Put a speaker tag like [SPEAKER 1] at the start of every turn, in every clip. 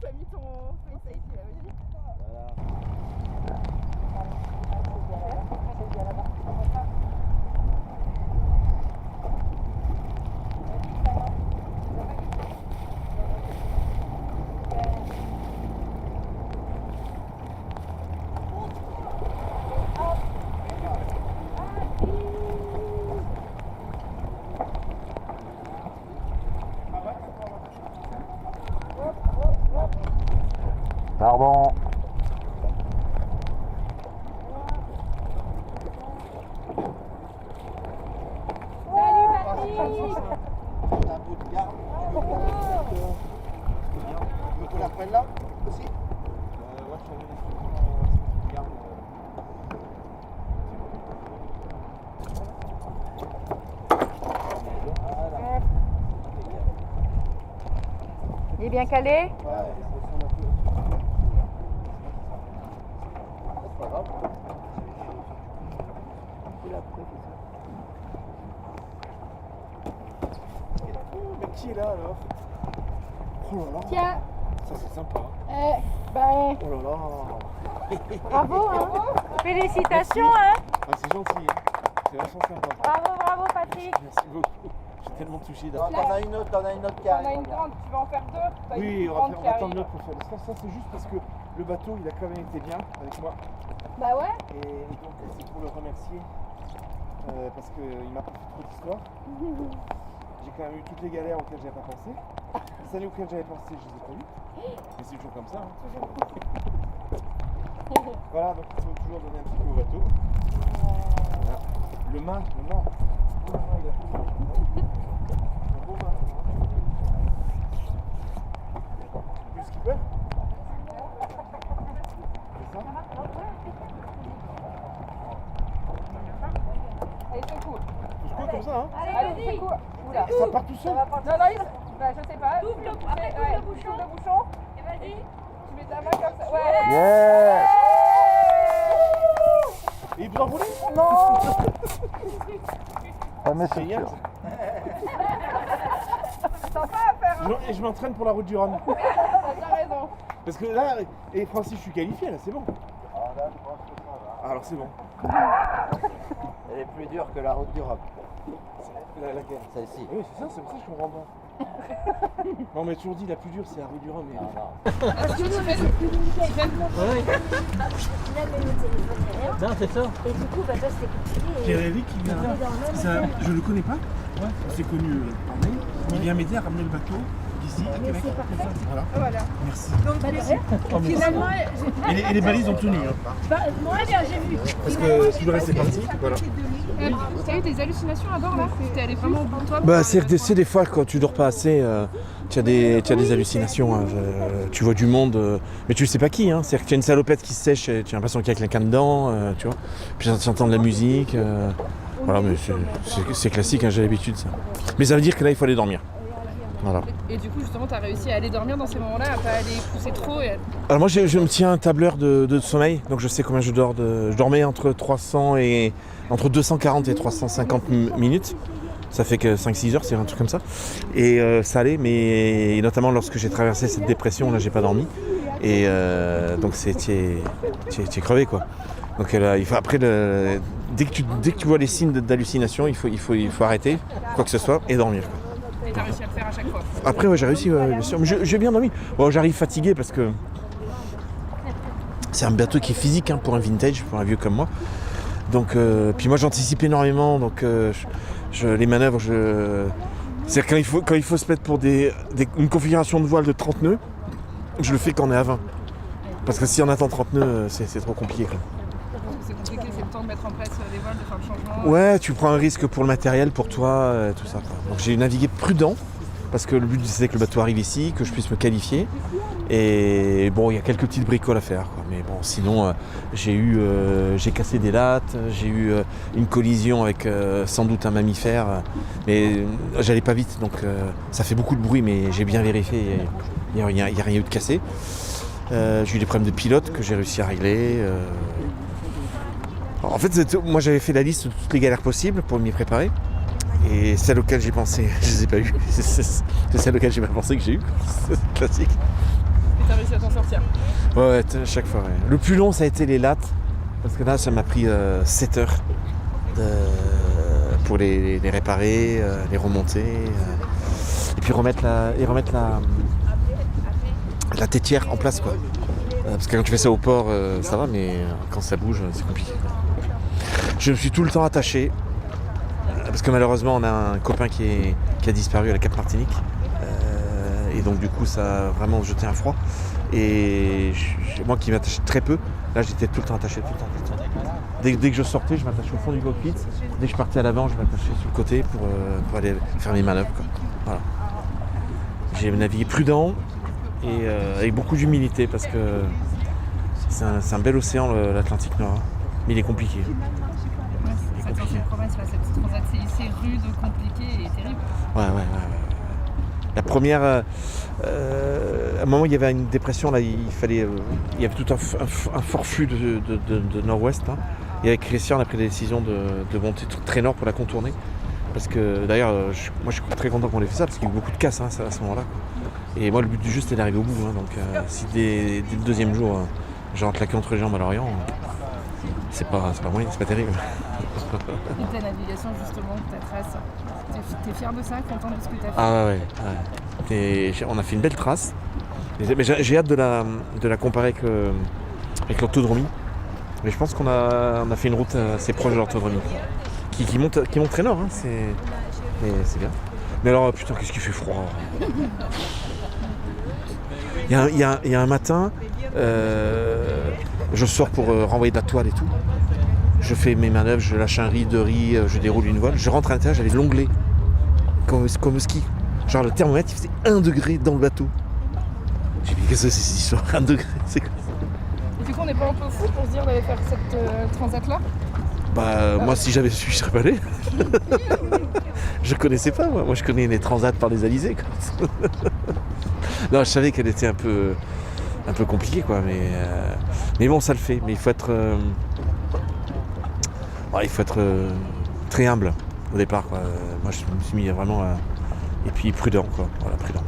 [SPEAKER 1] tu as mis ton Face ID là, vas-y.
[SPEAKER 2] Pardon.
[SPEAKER 1] Salut Patrick.
[SPEAKER 3] Un bout de garde. Tu peux la prendre là aussi? Ouais, je suis en garde.
[SPEAKER 1] Il est bien calé?
[SPEAKER 3] Ouais. C'est pas grave. Mais qui est là alors? Oh là là.
[SPEAKER 1] Tiens.
[SPEAKER 3] Ça c'est sympa.
[SPEAKER 1] Ben,
[SPEAKER 3] Oh là là.
[SPEAKER 1] bravo, hein.
[SPEAKER 4] Félicitations, hein.
[SPEAKER 3] Ah, c'est gentil. Hein. C'est vachement sympa.
[SPEAKER 4] Bravo Patrick.
[SPEAKER 3] Merci beaucoup. Je suis tellement touché
[SPEAKER 5] Non,
[SPEAKER 3] d'avoir.
[SPEAKER 5] t'en as une autre qui
[SPEAKER 1] on a
[SPEAKER 5] arrive.
[SPEAKER 1] une grande, tu vas en faire deux? T'as
[SPEAKER 3] Oui,
[SPEAKER 1] une
[SPEAKER 3] on
[SPEAKER 1] grande
[SPEAKER 3] va
[SPEAKER 1] qui arrive.
[SPEAKER 3] attendre l'autre pour faire ça. Ça, c'est juste parce que le bateau, il a quand même été bien avec moi.
[SPEAKER 1] Bah ouais.
[SPEAKER 3] Et donc, c'est pour le remercier. Parce qu'il m'a pas fait trop d'histoire. J'ai quand même eu toutes les galères auxquelles j'avais pas pensé. Celles auxquelles j'avais pensé, je les ai pas eues. Mais c'est toujours comme ça. Hein. Voilà, donc il faut toujours donner un petit peu au bateau. Voilà. Le mât. Oh là là, il a fait un beau mât. Plus skipper. C'est ça?
[SPEAKER 1] Allez, c'est cool.
[SPEAKER 3] Je cours comme ça, hein?
[SPEAKER 1] Allez, c'est cool. Oula.
[SPEAKER 3] Ça part tout seul?
[SPEAKER 1] Non, bah, je sais pas.
[SPEAKER 4] Ouvre le bouchon.
[SPEAKER 1] Ouvre le bouchon.
[SPEAKER 4] Et vas-y.
[SPEAKER 1] Tu mets ta main comme ça. Ouais.
[SPEAKER 2] Yeah.
[SPEAKER 3] Et il peut enrouler?
[SPEAKER 1] Non.
[SPEAKER 2] Ah, mais c'est
[SPEAKER 3] Génial.
[SPEAKER 2] sûr.
[SPEAKER 1] Sympa à faire, hein.
[SPEAKER 3] Et je m'entraîne pour la route du Rhum.
[SPEAKER 1] T'as bien raison.
[SPEAKER 3] Parce que là, et Francis, je suis qualifié là, c'est bon.
[SPEAKER 5] Ah, là, je pense que ça va.
[SPEAKER 3] Alors c'est bon.
[SPEAKER 5] Elle est plus dure que la route du Rhum.
[SPEAKER 3] Laquelle?
[SPEAKER 5] Celle-ci.
[SPEAKER 3] Oui, c'est ça, c'est pour ça que je comprends pas. Non, mais toujours dit la plus dure, c'est la route du Rhum. Mais...
[SPEAKER 1] Est-ce que tu fais
[SPEAKER 6] Non, c'est ça.
[SPEAKER 4] Et du coup, bah, toi, c'est
[SPEAKER 3] Pierre-Éric, je le connais pas. On s'est connu par mail. Il vient m'aider à ramener le bateau d'ici à Québec. Voilà.
[SPEAKER 1] Voilà.
[SPEAKER 3] Merci.
[SPEAKER 1] Donc, finalement,
[SPEAKER 3] Et les balises ont tenu. Hein.
[SPEAKER 4] moi, bien, j'ai vu.
[SPEAKER 3] Parce que tout le reste est parti. Voilà.
[SPEAKER 1] t'as eu des hallucinations à bord là? T'es allé vraiment au bout de toi?
[SPEAKER 7] Bah, c'est des fois quand tu dors pas assez, tu as des hallucinations. Hein. Tu vois du monde, mais tu sais pas qui. Hein. C'est-à-dire que tu as une salopette qui se sèche et tu as l'impression qu'il y a quelqu'un dedans, tu vois. Puis tu entends de la musique. Voilà, mais c'est classique, hein, j'ai l'habitude ça. Mais ça veut dire que là, il faut aller dormir. Voilà.
[SPEAKER 1] Et du coup, justement, t'as réussi à aller dormir dans ces moments-là, à pas aller pousser trop et...
[SPEAKER 7] Alors moi, je me tiens un tableur de sommeil, donc je sais combien je dors. Je dormais entre 240 et 350 minutes. Ça fait que 5-6 heures, c'est un truc comme ça. Et ça allait, mais notamment lorsque j'ai traversé cette dépression, là, j'ai pas dormi. Et donc tu es crevé, quoi. Donc là, il faut, après, dès que tu vois les signes d'hallucination, il faut arrêter, quoi que ce soit, et dormir.
[SPEAKER 1] Et t'as réussi à le faire à chaque fois?
[SPEAKER 7] Après, ouais, j'ai réussi, ouais, bien sûr. Mais j'ai bien dormi. Bon, j'arrive fatigué parce que c'est un bateau qui est physique, hein, pour un vintage, pour un vieux comme moi. Donc, puis moi, j'anticipe énormément. Donc, les manœuvres, c'est-à-dire quand il faut se mettre pour une configuration de voile de 30 nœuds, je le fais quand on est à 20. Parce que si on attend 30 nœuds, c'est trop compliqué, quoi.
[SPEAKER 1] C'est compliqué, c'est le temps de mettre en place les voiles, de faire le changement.
[SPEAKER 7] Ouais, tu prends un risque pour le matériel, pour toi, tout ça, quoi. Donc j'ai navigué prudent, parce que le but c'est que le bateau arrive ici, que je puisse me qualifier. Et bon, il y a quelques petites bricoles à faire, quoi. Mais bon, sinon, j'ai cassé des lattes, j'ai eu une collision avec sans doute un mammifère. Mais j'allais pas vite, donc ça fait beaucoup de bruit, mais j'ai bien vérifié, il n'y a rien eu de cassé. J'ai eu des problèmes de pilote que j'ai réussi à régler. En fait, moi j'avais fait la liste de toutes les galères possibles pour m'y préparer. Et celles auxquelles j'ai pensé, je les ai pas eues. C'est celles auxquelles j'ai pas pensé que j'ai eues. C'est classique.
[SPEAKER 1] Et t'as réussi à t'en sortir.
[SPEAKER 7] Ouais, à chaque fois, ouais. Le plus long, ça a été les lattes. Parce que là, ça m'a pris 7 heures pour les réparer, les remonter. Et puis remettre la tétière en place, quoi. Parce que quand tu fais ça au port, ça va, mais quand ça bouge, c'est compliqué. Je me suis tout le temps attaché. Parce que malheureusement, on a un copain qui a disparu à la Cap Martinique. Et donc, du coup, ça a vraiment jeté un froid. Et moi qui m'attachais très peu, là, j'étais tout le temps attaché, tout le temps. Dès que je sortais, je m'attachais au fond du cockpit. Dès que je partais à l'avant, je m'attachais sur le côté pour aller faire mes manœuvres, quoi. Voilà. J'ai navigué prudent et avec beaucoup d'humilité parce que c'est un bel océan, l'Atlantique Nord. Hein. Mais il est compliqué.
[SPEAKER 1] Cette promesse, là, cette petite transat, c'est rude, compliqué et terrible.
[SPEAKER 7] Ouais. La première, à un moment il y avait une dépression, là, il y avait tout un fort flux de nord-ouest. Hein. Et avec Christian, on a pris la décision de monter très nord pour la contourner. Parce que d'ailleurs, moi je suis très content qu'on ait fait ça parce qu'il y a eu beaucoup de casse, hein, à ce moment-là. Quoi. Et moi le but du jeu c'était d'arriver au bout. Hein, donc si dès le deuxième jour, j'ai claqué entre les jambes à Lorient, c'est pas moyen, c'est pas terrible.
[SPEAKER 1] Et ta navigation justement, ta trace, t'es fier de ça, content de ce que t'as fait?
[SPEAKER 7] Ah ouais. On a fait une belle trace. Mais j'ai hâte de la comparer avec l'orthodromie. Mais je pense qu'on a fait une route assez proche de l'orthodromie. Qui monte très nord, hein, mais c'est bien. Mais alors, putain, qu'est-ce qu'il fait froid. Il y a un matin, je sors pour renvoyer de la toile et tout. Je fais mes manœuvres, je lâche un riz, 2 riz, je déroule une voile. Je rentre à l'intérieur, j'avais l'onglet, comme au ski. Genre le thermomètre, il faisait 1 degré dans le bateau. J'ai dit, qu'est-ce que c'est cette histoire, 1 degré, c'est quoi?
[SPEAKER 1] Et du coup, on n'est pas un peu fou pour se dire d'aller faire cette transat-là?
[SPEAKER 7] Moi, si j'avais su, je serais pas allé. Je connaissais pas, moi. Moi, je connais les transats par les alizés, quoi. Non, je savais qu'elle était un peu compliquée, quoi. Mais bon, ça le fait. Mais il faut être très humble au départ, quoi. Moi, je me suis mis vraiment et puis prudent, quoi. Voilà, prudent.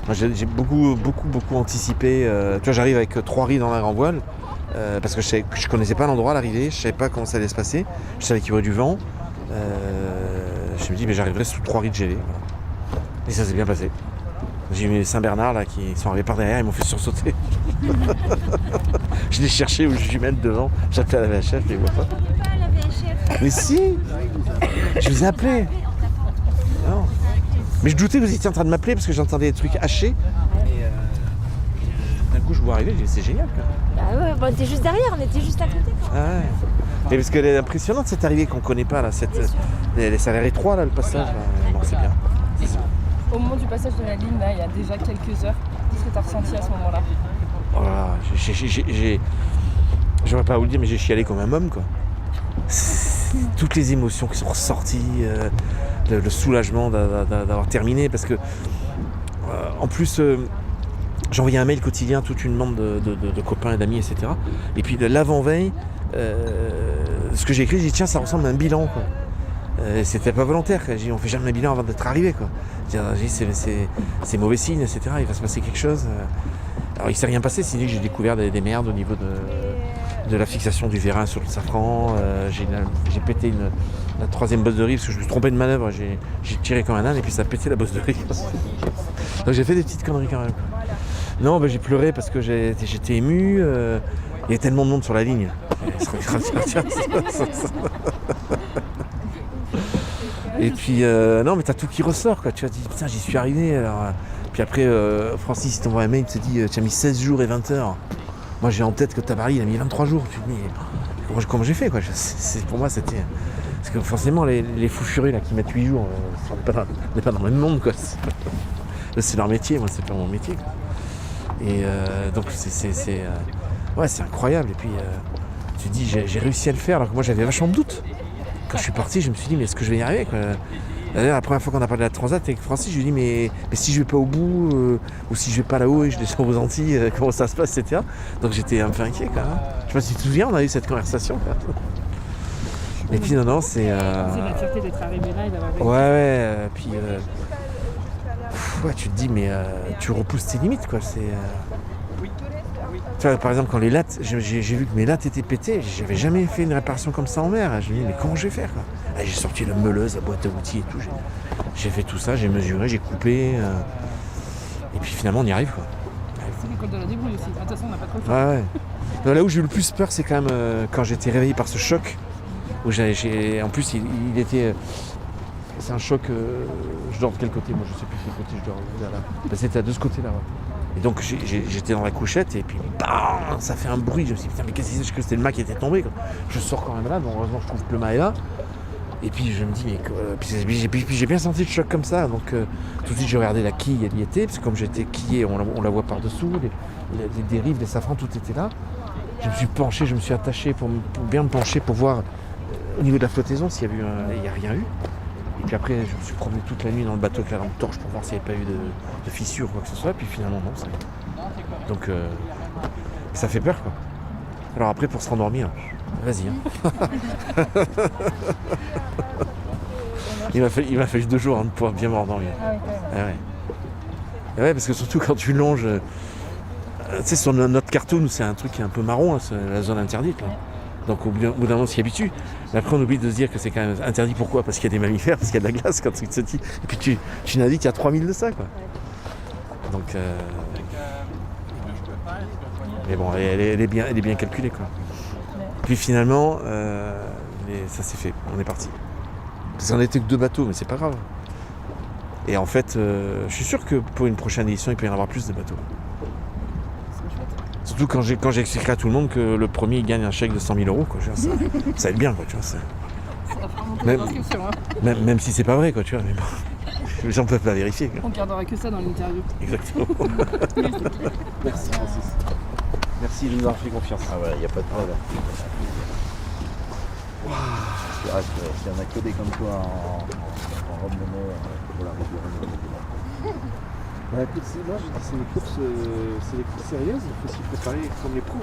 [SPEAKER 7] Moi, j'ai beaucoup anticipé. Tu vois, j'arrive avec 3 riz dans la grand voile. Parce que je connaissais pas l'endroit à l'arrivée, je savais pas comment ça allait se passer, je savais qu'il y aurait du vent. Je me dis mais j'arriverai sous 3 riz de gelée. Voilà. Et ça s'est bien passé. J'ai eu mes Saint-Bernard là qui sont arrivés par derrière, ils m'ont fait sursauter. Je les cherchais aux jumelles devant, j'appelais à la VHF, je les vois pas.
[SPEAKER 4] Pas à la VHF.
[SPEAKER 7] Mais si, je vous ai appelé. Non. Mais je doutais que vous étiez en train de m'appeler parce que j'entendais des trucs hachés. Et d'un coup je vous vois arriver, j'ai dit c'est génial quoi.
[SPEAKER 4] Bah ouais, on était juste derrière, on était juste à côté. Quoi.
[SPEAKER 7] Ah ouais. Et parce qu'elle est impressionnante cette arrivée qu'on connaît pas là, ça a l'air étroit là le passage. Là. Bon, c'est bien.
[SPEAKER 1] Au moment du passage de la ligne, là, il y a déjà quelques heures, qu'est-ce que tu as ressenti à ce moment-là?
[SPEAKER 7] Oh là là, j'aurais pas à vous le dire, mais j'ai chialé comme un homme quoi. Toutes les émotions qui sont ressorties, le soulagement d'avoir terminé, parce que en plus j'ai envoyé un mail quotidien à toute une bande de copains et d'amis, etc. Et puis l'avant-veille, ce que j'ai écrit, j'ai dit tiens, ça ressemble à un bilan quoi. C'était pas volontaire, j'ai dit on fait jamais un bilan avant d'être arrivé quoi. J'ai dit c'est mauvais signe, etc. Il va se passer quelque chose. Alors il s'est rien passé, c'est que j'ai découvert des merdes au niveau de la fixation du vérin sur le safran. J'ai pété la 3e bosse de riz parce que je me suis trompé de manœuvre, j'ai tiré comme un âne et puis ça a pété la bosse de riz. Donc j'ai fait des petites conneries quand même. Non, j'ai pleuré parce que j'étais ému. Il y a tellement de monde sur la ligne. Et puis, non, mais t'as tout qui ressort, quoi. Tu as dit, putain, j'y suis arrivé. Alors, puis après, Francis, il t'envoie un mail, il te dit, tu as mis 16 jours et 20 heures. Moi, j'ai en tête que Tabary, il a mis 23 jours. Tu te dis, mais comment j'ai fait, quoi. Pour moi, c'était. Parce que forcément, les fous furieux là, qui mettent 8 jours, on n'est pas dans le même monde, quoi. C'est leur métier, moi, c'est pas mon métier, quoi. Et donc, c'est incroyable. Et puis, tu te dis, j'ai réussi à le faire, alors que moi, j'avais vachement de doutes. Quand je suis parti, je me suis dit, mais est-ce que je vais y arriver quoi. D'ailleurs, la première fois qu'on a parlé de la transat avec Francis, je lui ai dit, mais si je vais pas au bout, ou si je vais pas là-haut et je descends aux Antilles, comment ça se passe, etc. Donc j'étais un peu inquiet quand même. Je sais pas si tu te souviens, on a eu cette conversation. Quoi. Et puis non, c'est...
[SPEAKER 1] C'est la fierté d'être arrivé là et d'avoir...
[SPEAKER 7] Ouais, puis... ouais, tu te dis, mais tu repousses tes limites, quoi. Tu vois, par exemple, quand les lattes, j'ai vu que mes lattes étaient pétées, j'avais jamais fait une réparation comme ça en mer. Je me dis, mais comment je vais faire, quoi? Et j'ai sorti la meuleuse, la boîte à outils et tout. J'ai fait tout ça, j'ai mesuré, j'ai coupé. Et puis finalement, on y arrive, quoi.
[SPEAKER 1] C'est l'école de la débrouille aussi. De toute façon, on n'a pas trop le choix.
[SPEAKER 7] Ouais. Non, là où j'ai eu le plus peur, c'est quand même quand j'étais réveillé par ce choc. Où en plus, il était. C'est un choc. Je dors de quel côté? Moi, je sais plus quel côté je dors. Là. Ben, c'était à de ce côté-là. Ouais. Et donc, j'étais dans la couchette et puis, bam, ça fait un bruit. Je me suis dit, putain, mais qu'est-ce que c'est que c'était le mât qui était tombé, quoi. Je sors quand même là, donc heureusement, je trouve que le mât est là. Et puis, je me dis, mais. Puis j'ai bien senti le choc comme ça. Donc, tout de suite, j'ai regardé la quille, elle y était. Parce que comme j'étais quillé, on la voit par-dessous. Les dérives, les safrans, tout était là. Je me suis penché, je me suis attaché pour bien me pencher pour voir au niveau de la flottaison s'il y il n'y a rien eu. Et puis après, je me suis promené toute la nuit dans le bateau avec la lampe torche pour voir s'il n'y avait pas eu de fissure ou quoi que ce soit. Puis finalement, non. Donc, ça fait peur, quoi. Alors après, pour se rendormir, vas-y. Hein. il m'a fallu 2 jours de pouvoir bien m'endormir.
[SPEAKER 1] Ah oui, quand même.
[SPEAKER 7] Ouais, parce que surtout quand tu longes... tu sais, sur notre cartoon, c'est un truc qui est un peu marron, hein, c'est la zone interdite. Là. Donc au bout d'un moment, on s'y habitue. Mais après, on oublie de se dire que c'est quand même interdit. Pourquoi? Parce qu'il y a des mammifères, parce qu'il y a de la glace quand tu te dis. Et puis tu navigues à 3000 de ça, quoi. Donc... Mais bon, elle est bien calculée, quoi. Puis finalement, ça s'est fait. On est parti. Parce qu'on n'était que 2 bateaux, mais c'est pas grave. Et en fait, je suis sûr que pour une prochaine édition, il peut y en avoir plus de bateaux. Surtout quand j'ai expliqué à tout le monde que le premier il gagne un chèque de 100 000 €, quoi. Ça aide bien, quoi, tu vois.
[SPEAKER 1] Ça va faire monter l'inscription, hein.
[SPEAKER 7] Même si c'est pas vrai, quoi, tu vois. Mais bon, les gens peuvent pas vérifier, quoi.
[SPEAKER 1] On gardera que ça dans l'interview.
[SPEAKER 7] Exactement.
[SPEAKER 3] Merci Francis. Merci de nous avoir fait confiance.
[SPEAKER 5] Ah ouais, il n'y a pas de problème. Je dirais que s'il y en a que des comme toi en robe de mer, pour la rivière.
[SPEAKER 3] Bah, écoute, moi je dis c'est des courses sérieuses, il faut s'y préparer comme les pros.